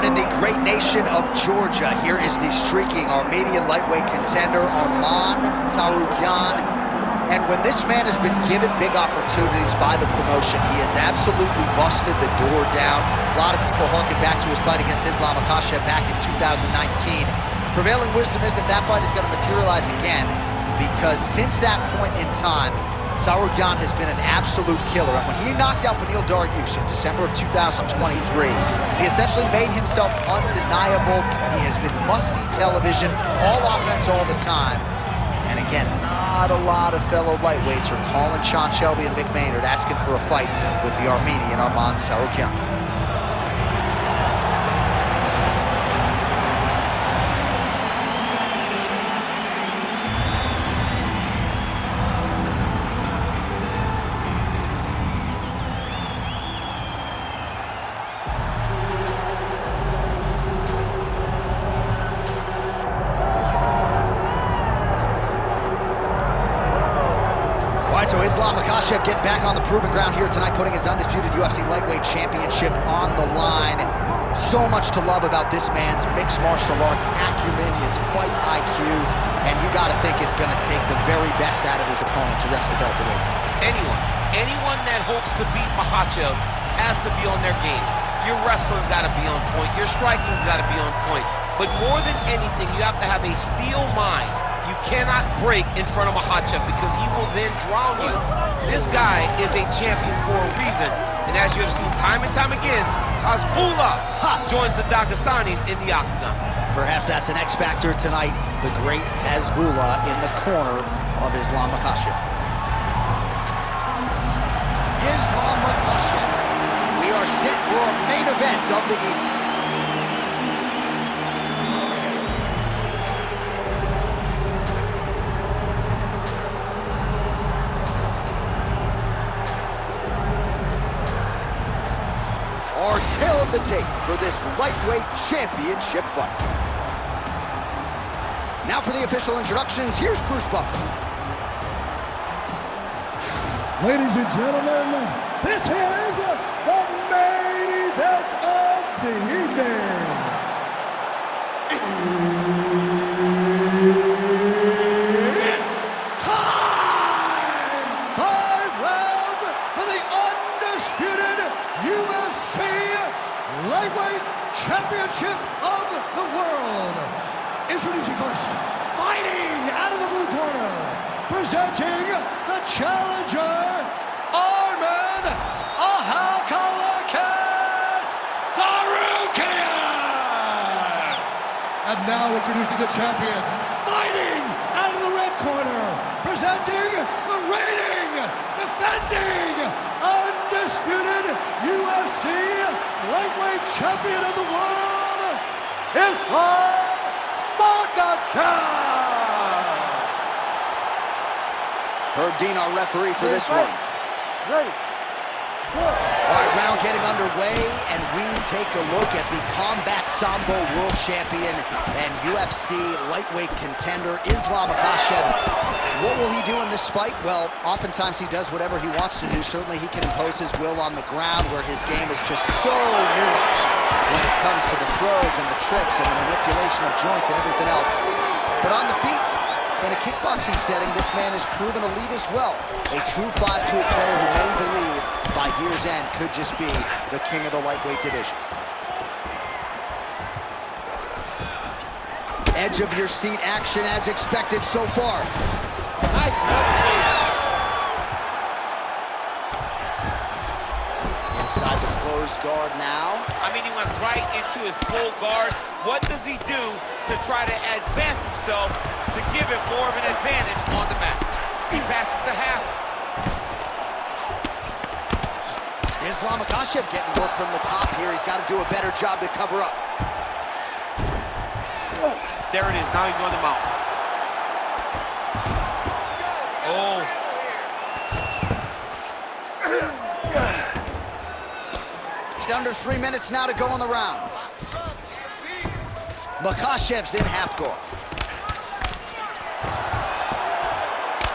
Born in the great nation of Georgia, here is the streaking Armenian lightweight contender, Arman Tsarukyan. And when this man has been given big opportunities by the promotion, he has absolutely busted the door down. A lot of people harken back to his fight against Makhachev back in 2019. Prevailing wisdom is that that fight is going to materialize again, because since that point in time, Tsarukyan has been an absolute killer. And when he knocked out Beneil Dariush in December of 2023, he essentially made himself undeniable. He has been must-see television, all offense all the time. And again, not a lot of fellow lightweights are calling Sean Shelby and Mick Maynard asking for a fight with the Armenian Arman Tsarukyan. So Makhachev getting back on the proven ground here tonight, putting his undisputed UFC lightweight championship on the line. So much to love about this man's mixed martial arts acumen, his fight IQ, and you gotta think it's gonna take the very best out of his opponent to wrest the welterweight. Anyone that hopes to beat Makhachev has to be on their game. Your wrestling's gotta be on point, your striking's gotta be on point. But more than anything, you have to have a steel mind. You cannot break in front of Makhachev because he will then drown you. This guy is a champion for a reason. And as you have seen time and time again, Hezbollah joins the Dagestanis in the octagon. Perhaps that's an X factor tonight. The great Hezbollah in the corner of Makhachev. Makhachev. We are set for a main event of the evening. Our tale of the tape for this lightweight championship fight. Now for the official introductions, here's Bruce Buffer. Ladies and gentlemen, this is the main event of the evening. It's time! 5 rounds for the undisputed UFC Lightweight Championship of the world. Introducing first, fighting out of the blue corner, presenting the challenger, Arman Tsarukyan. And now introducing the champion, fighting out of the red corner, presenting the reigning, defending, undisputed UFC lightweight champion of the world, Islam Makhachev. Herb Dean, our referee for this one. Ready. All right, round getting underway, and we take a look at the Combat Sambo World Champion and UFC lightweight contender, Islam Makhachev. What will he do in this fight? Well, oftentimes he does whatever he wants to do. Certainly he can impose his will on the ground, where his game is just so nuanced when it comes to the throws and the trips and the manipulation of joints and everything else. But on the feet, in a kickboxing setting, this man has proven elite as well. A true 5-tool player who many believe by year's end could just be the king of the lightweight division. Edge of your seat action as expected so far. Nice Inside the closed guard now. I mean, he went right into his full guard. What does he do to try to advance himself to give it more of an advantage on the mat? He passes to half. Islam Makhachev getting work from the top here. He's got to do a better job to cover up. There it is. Now he's going to mount. Oh. Under 3 minutes now to go in the round. Makhachev's in half guard.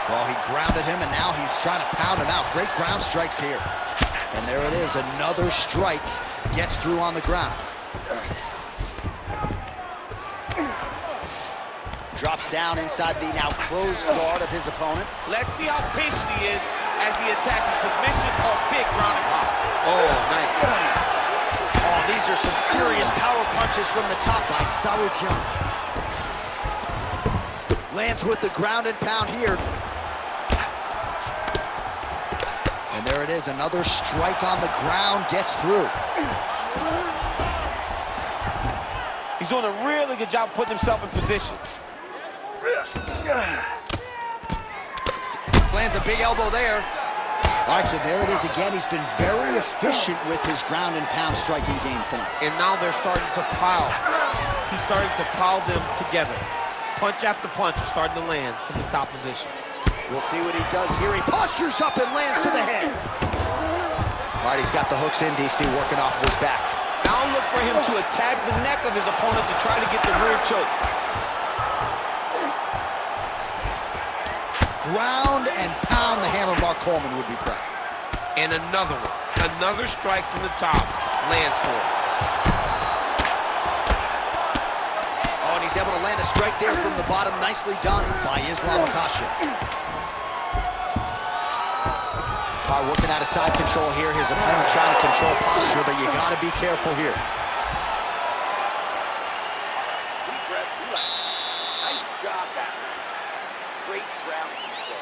Well, he grounded him, and now he's trying to pound him out. Great ground strikes here. And there it is, another strike gets through on the ground. down inside the now closed guard of his opponent. Let's see how patient he is as he attacks a submission or big ground and pound. Oh, nice. Oh, these are some serious power punches from the top by Tsarukyan. Lands with the ground and pound here. And there it is, another strike on the ground, gets through. He's doing a really good job putting himself in position. Lands a big elbow there. All right, so there it is again. He's been very efficient with his ground and pound striking game tonight. And now they're starting to pile. He's starting to pile them together. Punch after punch is starting to land from the top position. We'll see what he does here. He postures up and lands to the head. All right, he's got the hooks in, DC, working off of his back. Now look for him to attack the neck of his opponent to try to get the rear choke. Ground and pound, the hammer Mark Coleman would be proud. And another one. Another strike from the top. Lands for him. Oh, and he's able to land a strike there from the bottom. Nicely done by Makhachev. All right, working out of side control here. His opponent trying to control posture, but you got to be careful here. Deep breath, relax. Nice job back there. Great ground control.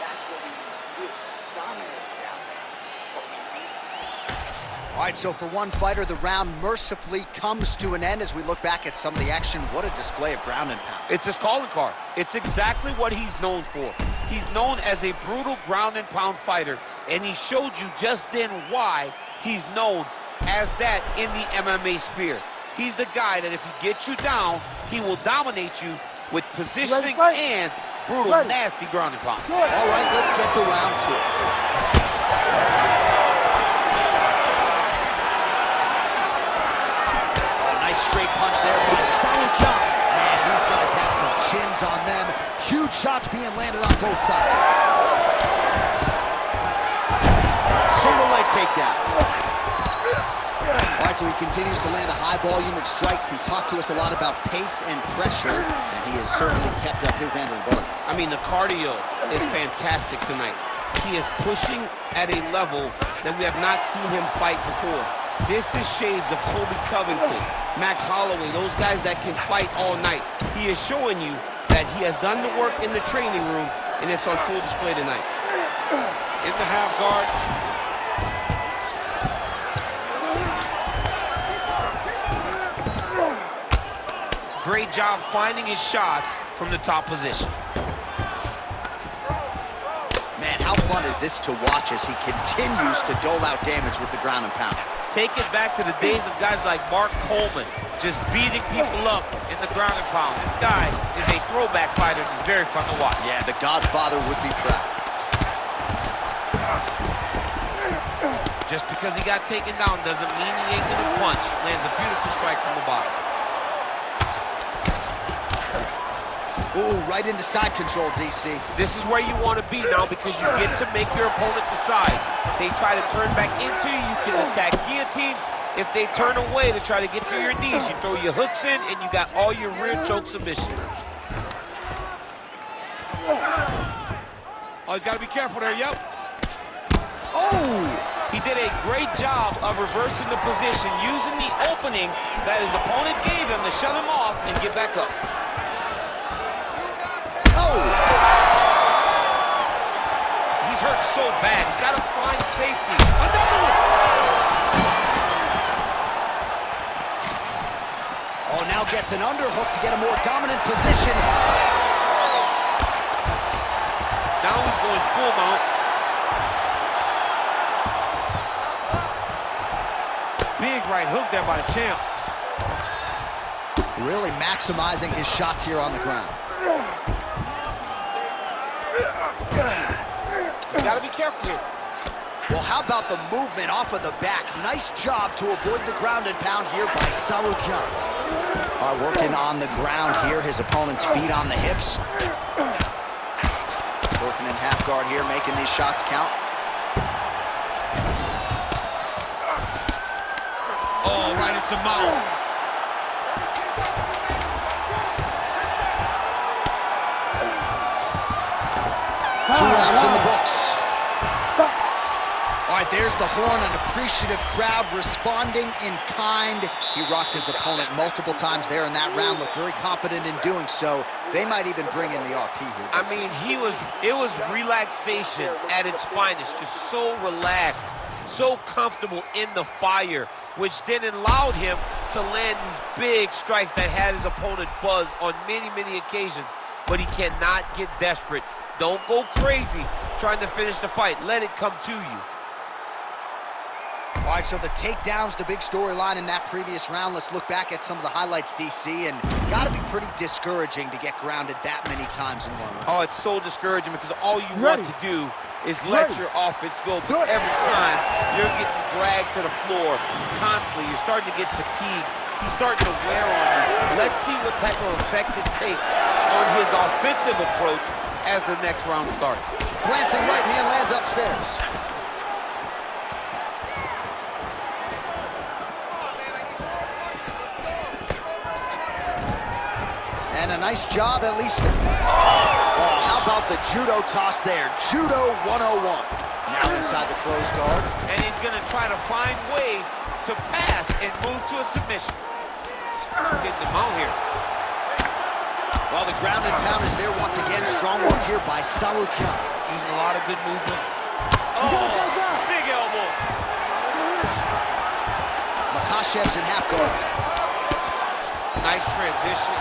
That's what we need to do. Dominate down there. But we need to. All right, so for one fighter, the round mercifully comes to an end as we look back at some of the action. What a display of ground and pound. It's his calling card. It's exactly what he's known for. He's known as a brutal ground and pound fighter, and he showed you just then why he's known as that in the MMA sphere. He's the guy that if he gets you down, he will dominate you with positioning and brutal, nasty ground and pound. All right, let's get to round two. Oh, nice straight punch there by Tsarukyan. Man, these guys have some chins on them. Huge shots being landed on both sides. Single leg takedown. All right, so he continues to land a high volume of strikes. He talked to us a lot about pace and pressure, and he has certainly kept up his end of the bargain. I mean, the cardio is fantastic tonight. He is pushing at a level that we have not seen him fight before. This is shades of Colby Covington, Max Holloway, those guys that can fight all night. He is showing you that he has done the work in the training room, and it's on full display tonight. In the half guard. Great job finding his shots from the top position. Man, how fun is this to watch as he continues to dole out damage with the ground and pound? Take it back to the days of guys like Mark Coleman, just beating people up in the ground and pound. This guy is a throwback fighter. He's very fun to watch. Yeah, the Godfather would be proud. Just because he got taken down doesn't mean he ain't gonna punch. Lands a beautiful strike from the bottom. Ooh, right into side control, DC. This is where you want to be now because you get to make your opponent decide. They try to turn back into you, you can attack guillotine. If they turn away to try to get to your knees, you throw your hooks in and you got all your rear choke submissions. Oh, he's got to be careful there, yep. Oh! He did a great job of reversing the position, using the opening that his opponent gave him to shut him off and get back up. Oh! He's hurt so bad. He's got to find safety. Another one! Oh, now gets an underhook to get a more dominant position. Now he's going full mount. Big right hook there by the champ. Really maximizing his shots here on the ground. You gotta be careful here. Well, how about the movement off of the back? Nice job to avoid the ground and pound here by Tsarukyan. Working on the ground here, his opponent's feet on the hips. Working in half guard here, making these shots count. Oh, right into mount. 2 rounds in the books. All right, there's the horn, an appreciative crowd responding in kind. He rocked his opponent multiple times there in that round, looked very confident in doing so. They might even bring in the RP here. I mean, it was relaxation at its finest, just so relaxed, so comfortable in the fire, which then allowed him to land these big strikes that had his opponent buzzed on many, many occasions. But he cannot get desperate. Don't go crazy trying to finish the fight. Let it come to you. All right, so the takedown's the big storyline in that previous round. Let's look back at some of the highlights, DC, and gotta be pretty discouraging to get grounded that many times in one round. Oh, it's so discouraging because all you want to do is let your offense go, but every time you're getting dragged to the floor constantly, you're starting to get fatigued. He's starting to wear on you. Let's see what type of effect it takes on his offensive approach as the next round starts. Glancing right hand lands upstairs. And a nice job, at least. Oh, how about the judo toss there? Judo 101. Now inside the closed guard. And he's going to try to find ways to pass and move to a submission. Getting them out here. Well, the ground and pound is there once again. Strong work here by Tsarukyan. Using a lot of good movement. Oh, big elbow. Makhachev's in half guard. Nice transition.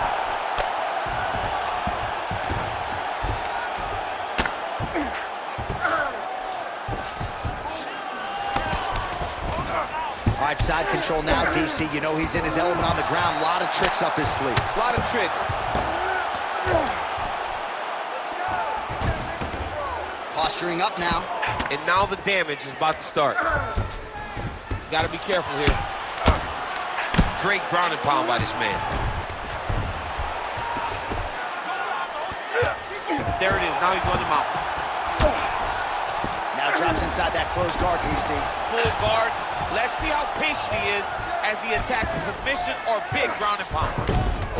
All right, side control now, DC. You know he's in his element on the ground. A lot of tricks up his sleeve. A lot of tricks. Posturing up now. And now the damage is about to start. He's got to be careful here. Great ground and pound by this man. There it is. Now he's going to mount. Now drops inside that closed guard, DC. Full guard. Let's see how patient he is as he attacks a submission or big ground and pound.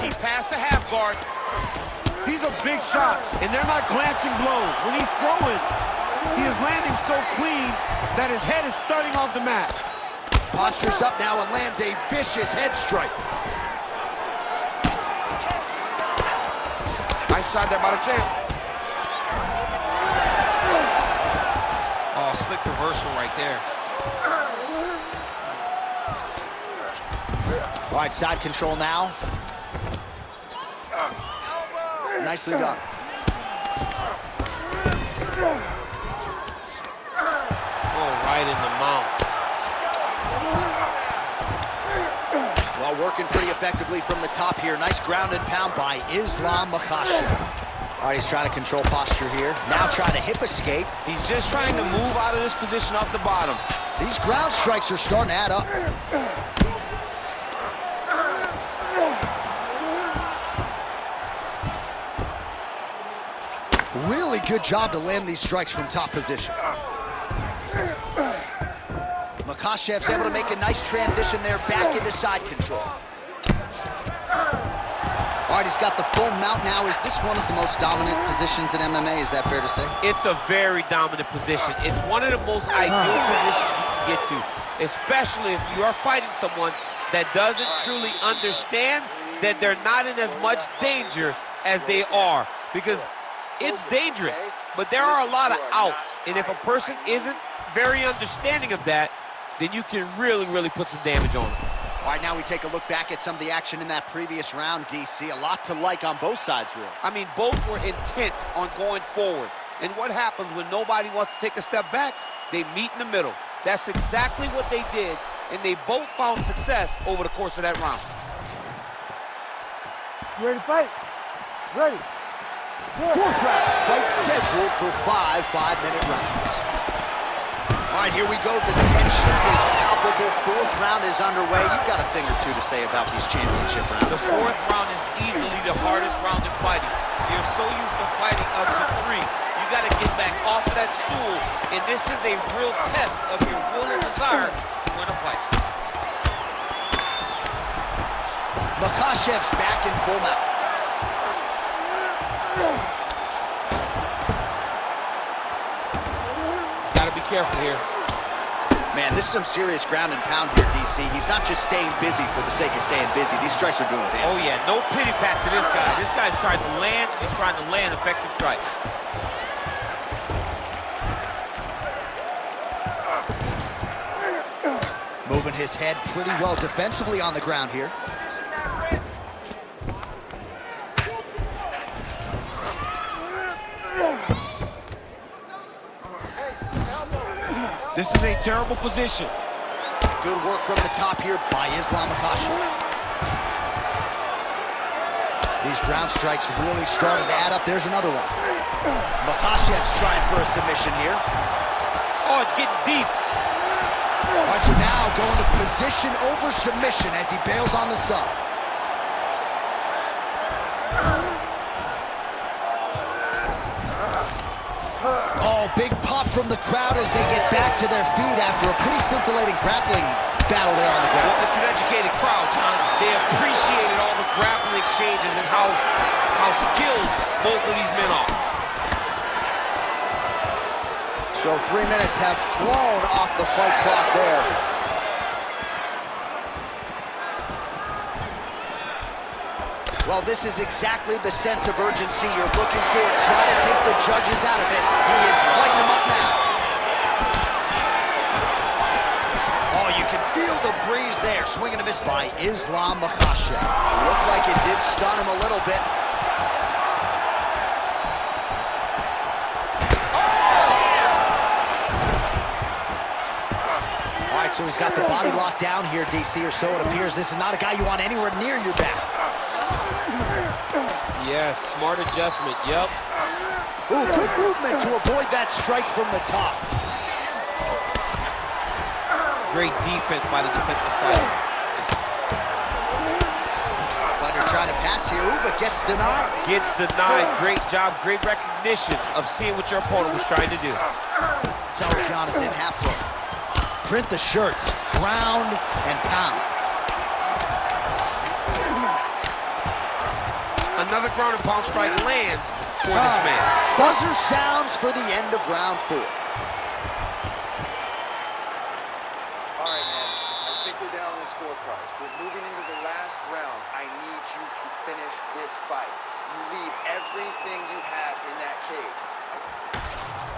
He passed the half guard. These are big shots, and they're not glancing blows. When he's throwing, he is landing so clean that his head is starting off the mat. Postures up now and lands a vicious head strike. Nice shot there by the champ. Oh, slick reversal right there. All right, side control now. Nicely done. Oh, right in the mount. Well, working pretty effectively from the top here. Nice ground and pound by Islam Makhachev. All right, he's trying to control posture here. Now trying to hip escape. He's just trying to move out of this position off the bottom. These ground strikes are starting to add up. Really good job to land these strikes from top position. Makhachev's able to make a nice transition there back into side control. All right, he's got the full mount now. Is this one of the most dominant positions in MMA? Is that fair to say? It's a very dominant position. It's one of the most ideal positions you can get to, especially if you are fighting someone that doesn't truly understand that they're not in as much danger as they are. Because it's dangerous, but there are a lot of outs. And if a person isn't very understanding of that, then you can really, really put some damage on them. All right, now we take a look back at some of the action in that previous round, DC. A lot to like on both sides, really. I mean, both were intent on going forward. And what happens when nobody wants to take a step back? They meet in the middle. That's exactly what they did, and they both found success over the course of that round. You ready to fight? Ready. Fourth round, fight scheduled for 5 5-minute rounds. All right, here we go. The tension is palpable. Fourth round is underway. You've got a thing or two to say about these championship rounds. The fourth round is easily the hardest round in fighting. You're so used to fighting up to 3. You got to get back off of that stool, and this is a real test of your will and desire to win a fight. Makhachev's back in full mount. careful here. Man, this is some serious ground and pound here, DC. He's not just staying busy for the sake of staying busy. These strikes are doing damage. Oh, yeah, no pity pat to this guy. This guy's trying to land. He's trying to land effective strikes. Moving his head pretty well defensively on the ground here. This is a terrible position. Good work from the top here by Islam Makhachev. These ground strikes really started to add up. There's another one. Makhachev's trying for a submission here. Oh, it's getting deep. All right, so now going to position over submission as he bails on the sub. Oh, big pop from the crowd as they get back to their feet after a pretty scintillating grappling battle there on the ground. Well, it's an educated crowd, John. They appreciated all the grappling exchanges and how skilled both of these men are. So 3 minutes have flown off the fight clock there. Well, this is exactly the sense of urgency you're looking for. Try to take the judges out of it. He is lighting them up now. Oh, you can feel the breeze there. Swing and a miss by Islam Makhachev. Looked like it did stun him a little bit. All right, so he's got the body locked down here, DC, or so it appears. This is not a guy you want anywhere near your back. Yes, smart adjustment, yep. Ooh, good movement to avoid that strike from the top. Great defense by the defensive fighter. Fighter trying to pass here, ooh, but gets denied. Gets denied. Great job, great recognition of seeing what your opponent was trying to do. Tsarukyan is in half guard. Print the shirts, ground and pound. Another ground and pound strike lands for this man. Buzzer sounds for the end of round 4. All right, man. I think we're down on the scorecards. We're moving into the last round. I need you to finish this fight. You leave everything you have in that cage.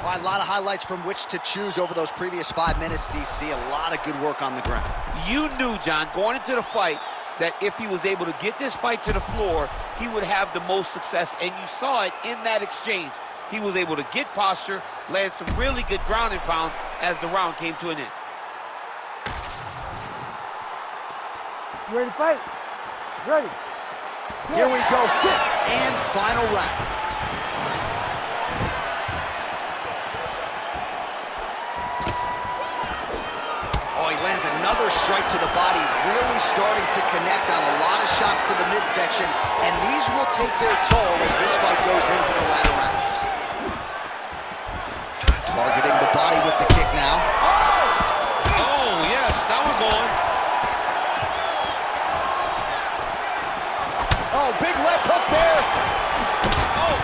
Well, a lot of highlights from which to choose over those previous 5 minutes, DC. A lot of good work on the ground. You knew, John, going into the fight, that if he was able to get this fight to the floor, he would have the most success, and you saw it in that exchange. He was able to get posture, land some really good ground and pound as the round came to an end. You ready to fight? Ready. Here we go, 5th and final round. Oh, he lands another strike to the body, really starting to connect on a lot of shots to the midsection, and these will take their toll as this fight goes into the latter rounds. Targeting the body with the kick now. Oh, yes, now we're going. Oh, big left hook there. Oh.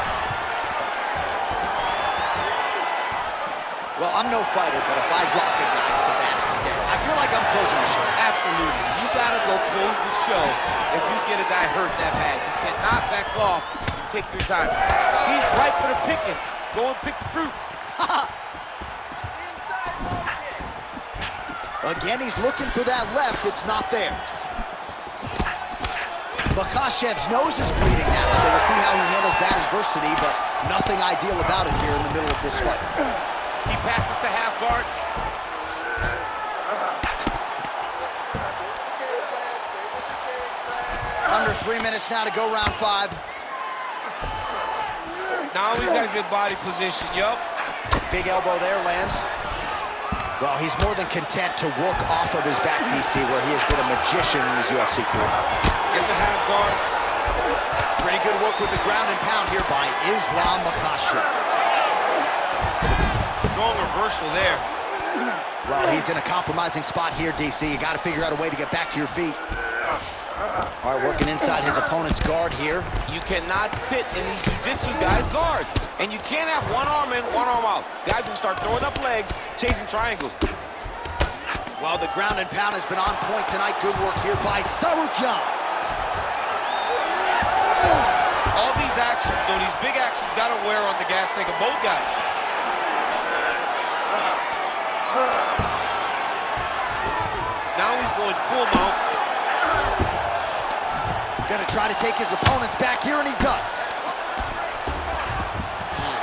Well, I'm no fighter, but if I rock a guy to that extent, I feel like I'm closing the show. Absolutely. You gotta go close the show if you get a guy hurt that bad. You cannot back off and take your time. He's ripe for the picking. Go and pick the fruit. Inside low kick. Again, he's looking for that left. It's not there. Makhachev's nose is bleeding now, so we'll see how he handles that adversity, but nothing ideal about it here in the middle of this fight. He passes to half guard. Under 3 minutes now to go round 5. Now he's got a good body position, yup. Big elbow there lands. Well, he's more than content to work off of his back, DC, where he has been a magician in his UFC career. Get the half guard. Pretty good work with the ground and pound here by Islam Makhachev. Strong reversal there. Well, he's in a compromising spot here, DC. You got to figure out a way to get back to your feet. All right, working inside his opponent's guard here. You cannot sit in these jiu-jitsu guys' guards. And you can't have one arm in, one arm out. Guys will start throwing up legs, chasing triangles. Well, the ground and pound has been on point tonight. Good work here by Tsarukyan. All these actions, though, these big actions got to wear on the gas tank of both guys. Now he's going full mount. Gonna try to take his opponents back here, and he does.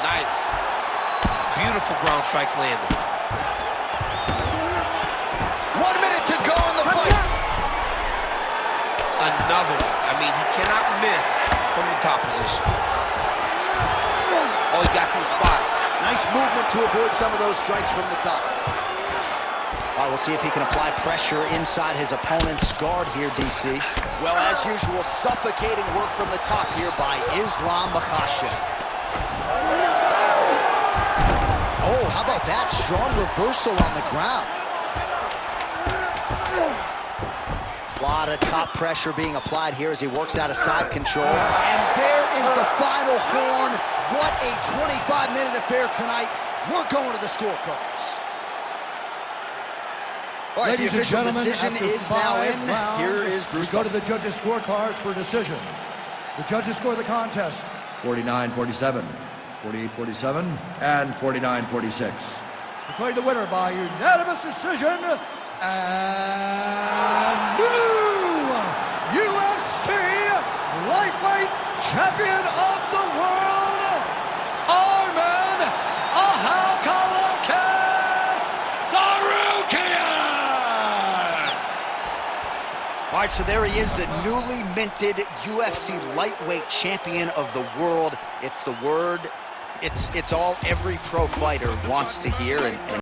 Nice. Beautiful ground strikes landed. 1 minute to go in the fight. Another one. I mean, he cannot miss from the top position. Oh, he got to the spot. Nice movement to avoid some of those strikes from the top. All right, we'll see if he can apply pressure inside his opponent's guard here, DC. Well, as usual, suffocating work from the top here by Makhachev. Oh, how about that? Strong reversal on the ground. A lot of top pressure being applied here as he works out of side control. And there is the final horn. What a 25-minute affair tonight. We're going to the scorecards. All right, Ladies the and official gentlemen, decision after is now in. rounds, Here is Bruce. We go to the judges' scorecards for decision. The judges score the contest 49-47, 48-47, and 49-46. Declared the winner by unanimous decision, and new UFC lightweight champion of the world, Arman Tsarukyan! All right, so there he is, the newly minted UFC lightweight champion of the world. It's the word, it's all every pro fighter wants to hear, and